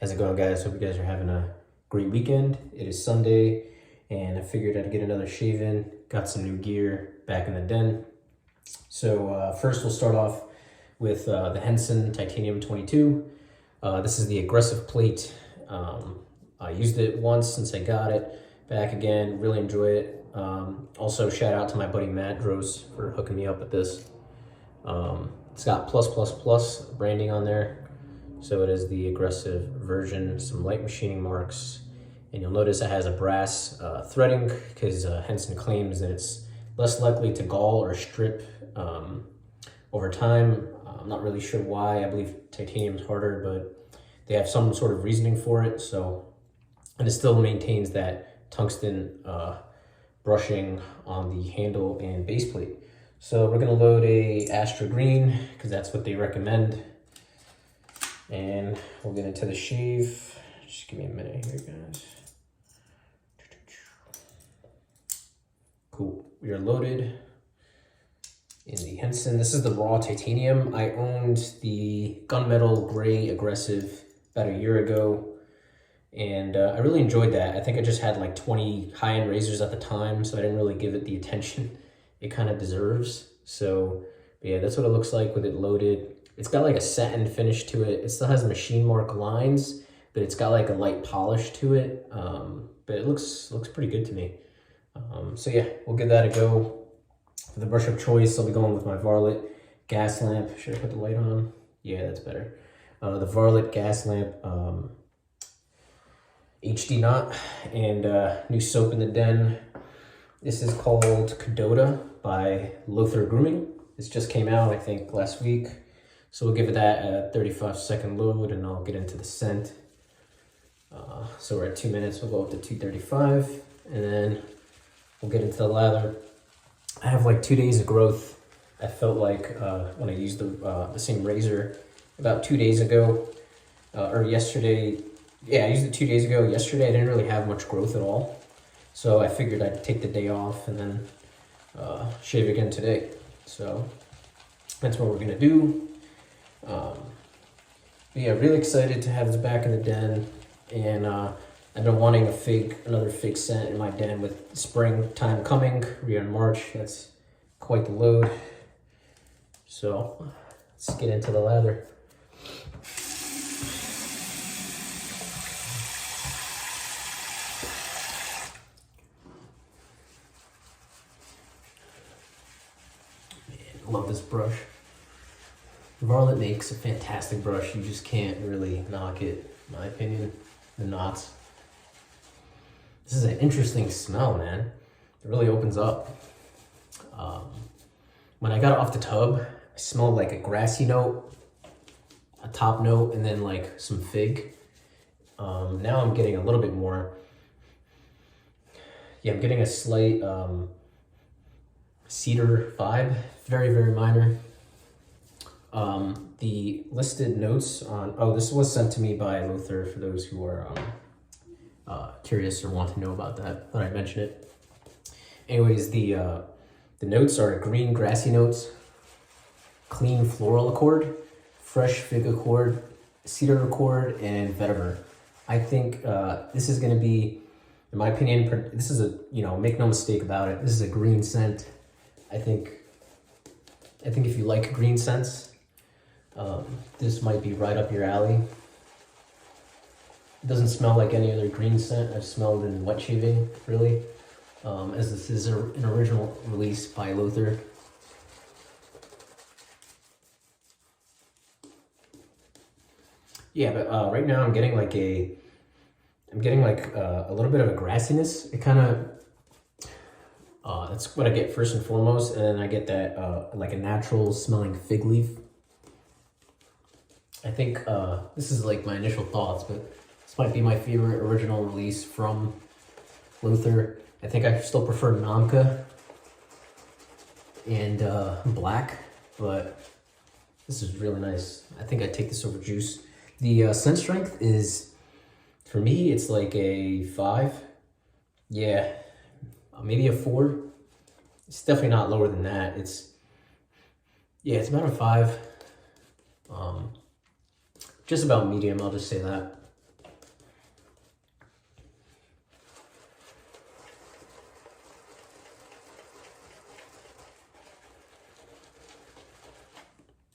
How's it going, guys? Hope you guys are having a great weekend. It is Sunday, and I figured I'd get another shave in. Got some new gear back in the den. So first we'll start off with the Henson Ti22. This is the aggressive plate. I used it once since I got it. Back again, really enjoy it. Also, shout out to my buddy Matt Dros for hooking me up with this. It's got +++ branding on there. So it is the aggressive version, some light machining marks, and you'll notice it has a brass threading because Henson claims that it's less likely to gall or strip over time. I'm not really sure why. I believe titanium is harder, but they have some sort of reasoning for it. So, and it still maintains that tungsten brushing on the handle and base plate. So we're gonna load a Astra green because that's what they recommend. And we'll get into the shave. Just give me a minute here, guys. Cool, we are loaded in the Henson. This is the raw titanium. I owned the gunmetal gray aggressive about a year ago, and I really enjoyed that. I think I just had like 20 high-end razors at the time, so I didn't really give it the attention it kind of deserves. So yeah, that's what it looks like with it loaded. It's got like a satin finish to it. It still has machine mark lines, but it's got like a light polish to it. But it looks pretty good to me. So yeah, we'll give that a go. For the brush of choice, I'll be going with my Varlet Gaslamp. Should I put the light on? Yeah, that's better. The Varlet Gaslamp HD knot, and new soap in the den. This is called Kadota by Lothur Grooming. This just came out, I think, last week. So we'll give it that a 35-second load, and I'll get into the scent. So we're at 2 minutes, we'll go up to 235, and then we'll get into the lather. I have like 2 days of growth. I felt like when I used the same razor about 2 days ago, or yesterday. Yeah, I used it 2 days ago. Yesterday I didn't really have much growth at all. So I figured I'd take the day off and then shave again today. So that's what we're gonna do. But yeah, really excited to have this back in the den, and I've been wanting another fig scent in my den with springtime coming. We're in March. That's quite the load. So let's get into the lather. Man, love this brush. Varlet makes a fantastic brush. You just can't really knock it, in my opinion. The knots. This is an interesting smell, man. It really opens up. When I got it off the tub, I smelled like a grassy note, a top note, and then like some fig. Now I'm getting a little bit more. Yeah, I'm getting a slight cedar vibe. Very, very minor. The listed notes on, this was sent to me by Lothur for those who are curious or want to know about that, thought I'd mention it. Anyways, the notes are green grassy notes, clean floral accord, fresh fig accord, cedar accord, and vetiver. I think this is going to be, in my opinion, this is a, make no mistake about it, this is a green scent. I think if you like green scents, this might be right up your alley. It doesn't smell like any other green scent I've smelled in wet shaving, really, as this is an original release by Lothur. Yeah, but right now I'm getting like a little bit of a grassiness. It kind of, that's what I get first and foremost, and then I get that like a natural smelling fig leaf. I think this is like my initial thoughts, but this might be my favorite original release from Lothur. I think I still prefer Namka and Black, but this is really nice. I think I'd take this over Juice. The scent strength is, for me, it's like a 5. Yeah, maybe a 4. It's definitely not lower than that. It's about a 5. Just about medium, I'll just say that.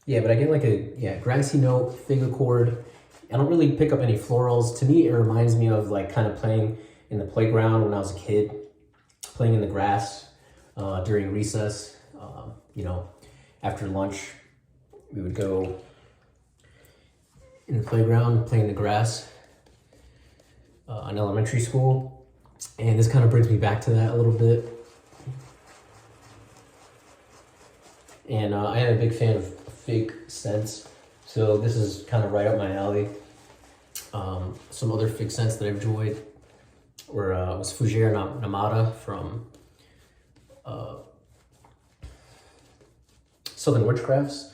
Yeah, but I get like a grassy note, fig accord. I don't really pick up any florals. To me, it reminds me of like kind of playing in the playground when I was a kid, playing in the grass during recess. You know, after lunch, we would go in the playground, play in the grass in elementary school. And this kind of brings me back to that a little bit. And I am a big fan of fig scents, so this is kind of right up my alley. Some other fig scents that I've enjoyed was Fougere Namada from Southern Witchcrafts.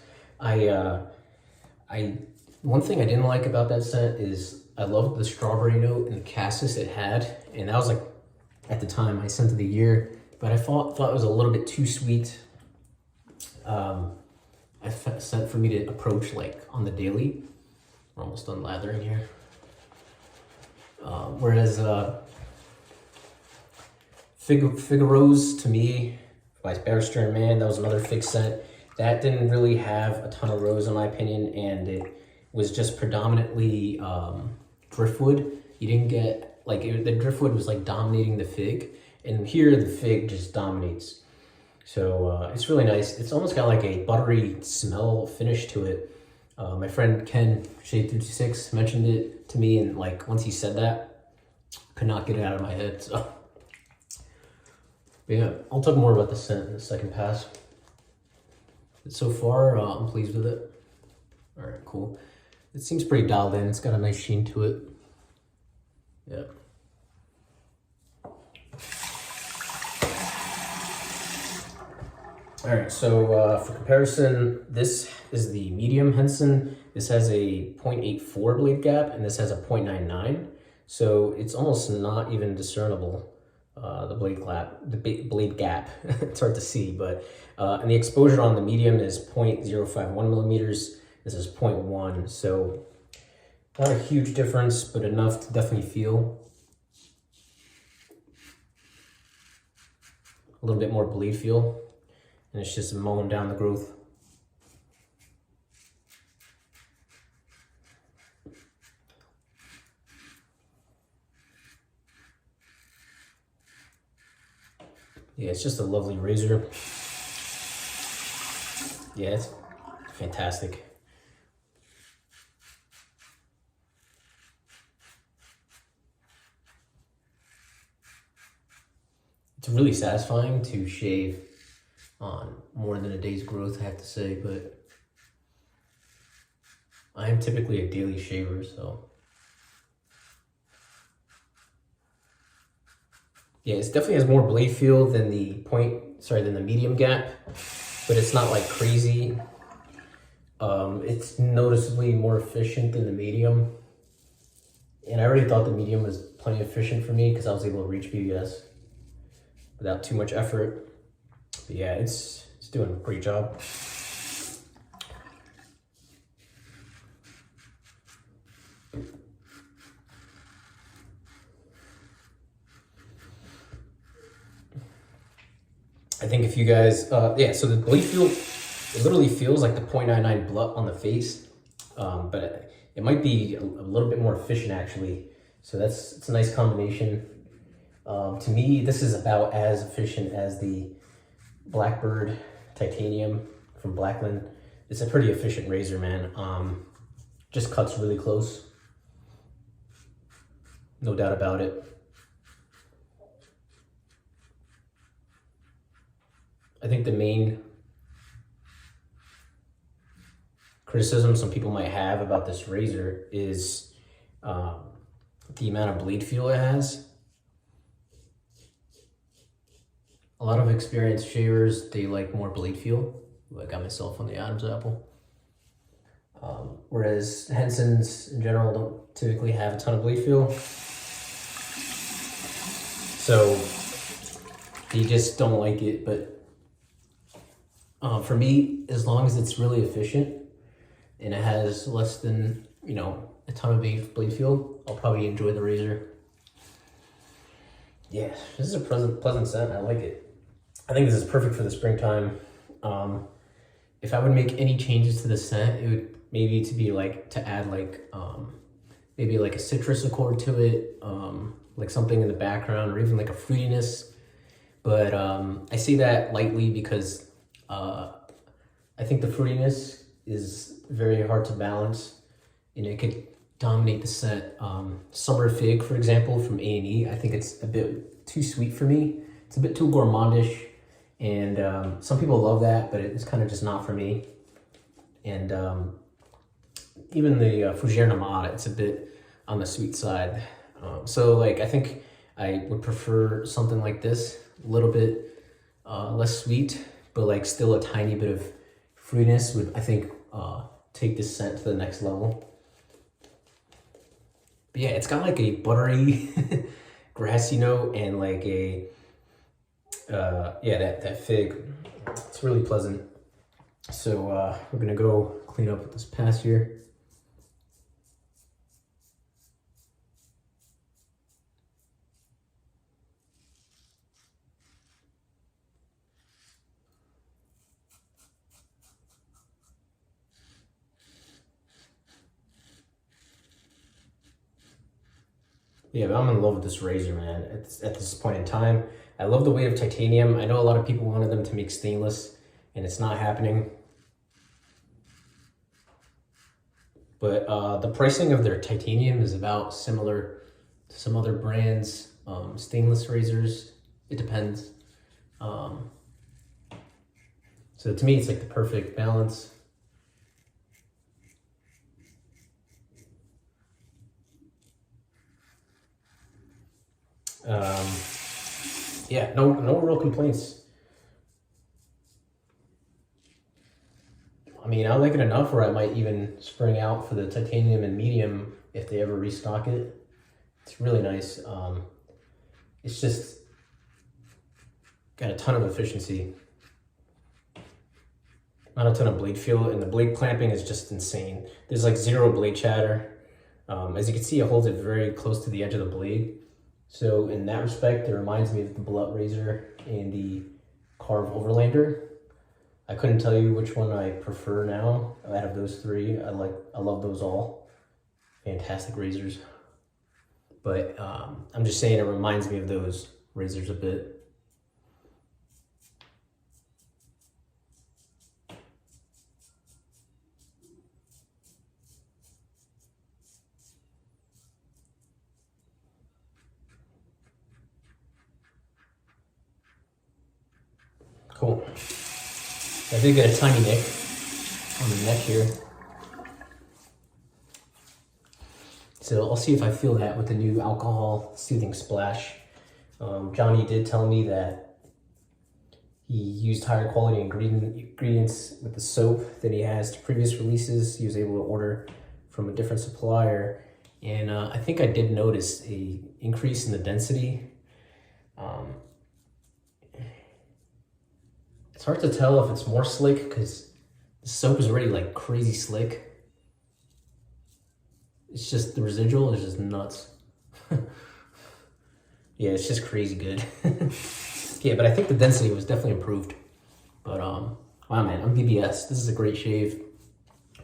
One thing I didn't like about that scent is I loved the strawberry note and the cassis it had, and that was like at the time my scent of the year. But I thought it was a little bit too sweet. Scent for me to approach like on the daily. We're almost done lathering here. Whereas Figaro's to me by Barrister and Man, that was another fig scent that didn't really have a ton of rose in my opinion, and it was just predominantly driftwood. You didn't get like the driftwood was like dominating the fig, and here the fig just dominates. So it's really nice. It's almost got like a buttery smell finish to it. My friend Ken Shade22 mentioned it to me, and like once he said that, could not get it out of my head. So, but yeah, I'll talk more about the scent in the second pass. But so far, I'm pleased with it. All right, cool. It seems pretty dialed in. It's got a nice sheen to it. Yeah. All right, so for comparison, this is the medium Henson. This has a 0.84 blade gap, and this has a 0.99. So it's almost not even discernible, the blade gap. It's hard to see, but and the exposure on the medium is 0.051 millimeters. This is 0.1, so not a huge difference, but enough to definitely feel a little bit more blade feel. And it's just mowing down the growth. Yeah, it's just a lovely razor. Yeah, it's fantastic. It's really satisfying to shave on more than a day's growth, I have to say, but I am typically a daily shaver, so yeah, it definitely has more blade feel than the medium gap, but it's not like crazy. It's noticeably more efficient than the medium, and I already thought the medium was plenty efficient for me because I was able to reach BBS without too much effort. But yeah, it's doing a great job. I think if you guys, yeah, so the blade feel, it literally feels like the 0.99 blunt on the face, but it might be a little bit more efficient actually. So it's a nice combination. To me, this is about as efficient as the Blackbird Titanium from Blackland. It's a pretty efficient razor, man. Just cuts really close. No doubt about it. I think the main criticism some people might have about this razor is the amount of blade feel it has. A lot of experienced shavers, they like more blade feel. I got myself on the Adam's apple. Whereas Hensons in general don't typically have a ton of blade feel. So they just don't like it, but for me, as long as it's really efficient and it has less than, a ton of blade feel, I'll probably enjoy the razor. Yeah, this is a pleasant scent. I like it. I think this is perfect for the springtime. if I would make any changes to the scent, it would maybe to add maybe like a citrus accord to it, like something in the background, or even like a fruitiness. But I say that lightly because I think the fruitiness is very hard to balance, and it could dominate the scent. Summer Fig, for example, from A&E, I think it's a bit too sweet for me. It's a bit too gourmandish, and some people love that, but it's kind of just not for me. And even the Fougere Namada, it's a bit on the sweet side. So like, I think I would prefer something like this, a little bit less sweet, but like still a tiny bit of fruitiness would, I think, take this scent to the next level. But yeah, it's got like a buttery, grassy note, and like a, yeah, that fig. It's really pleasant. So we're gonna go clean up with this pass here. Yeah, but I'm in love with this razor, man. At this point in time, I love the weight of titanium. I know a lot of people wanted them to make stainless, and it's not happening. But the pricing of their titanium is about similar to some other brands' stainless razors. It depends. So to me, it's like the perfect balance. Yeah, no real complaints. I mean, I like it enough where I might even spring out for the titanium and medium if they ever restock it. It's really nice. It's just got a ton of efficiency. Not a ton of blade feel, and the blade clamping is just insane. There's like zero blade chatter. As you can see, it holds it very close to the edge of the blade. So in that respect, it reminds me of the Bullet razor and the Carve Overlander. I couldn't tell you which one I prefer now out of those three. I love those all. Fantastic razors. But I'm just saying it reminds me of those razors a bit. Cool. I did get a tiny nick on the neck here. So I'll see if I feel that with the new alcohol soothing splash. Johnny did tell me that he used higher quality ingredients with the soap than he has to previous releases. He was able to order from a different supplier. And I think I did notice a increase in the density. It's hard to tell if it's more slick because the soap is already like crazy slick. It's just the residual is just nuts. Yeah, it's just crazy good. Yeah, but I think the density was definitely improved. But wow, man, I'm BBS. This is a great shave.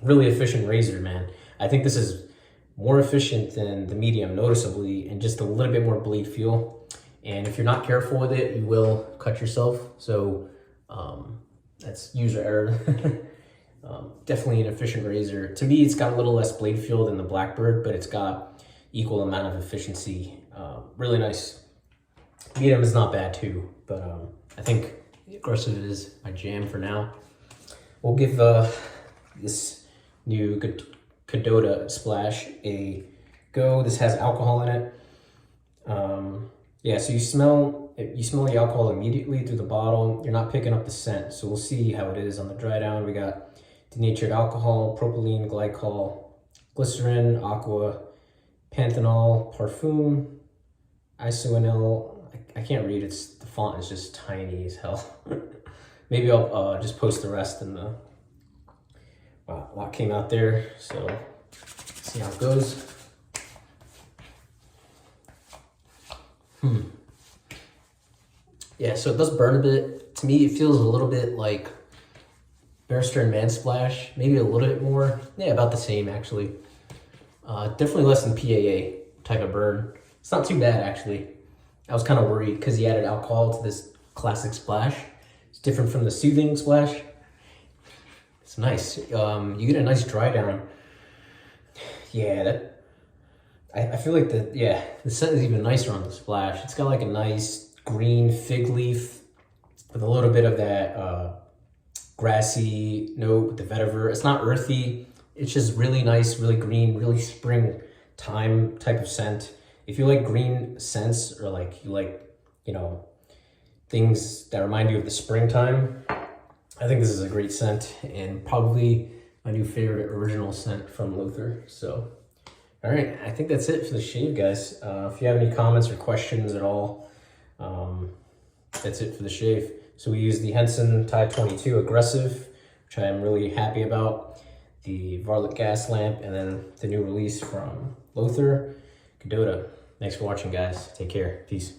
Really efficient razor, man. I think this is more efficient than the medium noticeably, and just a little bit more blade feel. And if you're not careful with it, you will cut yourself. So that's user error. Definitely an efficient razor. To me, it's got a little less blade feel than the Blackbird, but it's got equal amount of efficiency. Really nice. Medium is not bad too, but I think aggressive is my jam for now. We'll give this new Kadota splash a go. This has alcohol in it. Yeah, so you smell the alcohol immediately through the bottle. You're not picking up the scent, so we'll see how it is on the dry down. We got denatured alcohol, propylene glycol, glycerin, aqua, panthenol, parfum, isoenol. I can't read. The font is just tiny as hell. Maybe I'll just post the rest in the. Wow, a lot came out there, so see how it goes. Yeah, so it does burn a bit. To me, it feels a little bit like Bear Stern Man Splash, maybe a little bit more. Yeah, about the same actually. Definitely less than PAA type of burn. It's not too bad actually. I was kind of worried because he added alcohol to this classic splash. It's different from the soothing splash. It's nice. You get a nice dry down. Yeah, I feel like the scent is even nicer on the splash. It's got like a nice green fig leaf with a little bit of that grassy note with the vetiver. It's not earthy. It's just really nice, really green, really springtime type of scent. If you like green scents or like you like, you know, things that remind you of the springtime, I think this is a great scent and probably my new favorite original scent from Lothur. So, all right, I think that's it for the shave, guys. If you have any comments or questions at all, that's it for the shave. So we use the Henson Ti22 Aggressive, which I am really happy about. The Varlet Gaslamp, and then the new release from Lothur, Kadota. Thanks for watching, guys. Take care. Peace.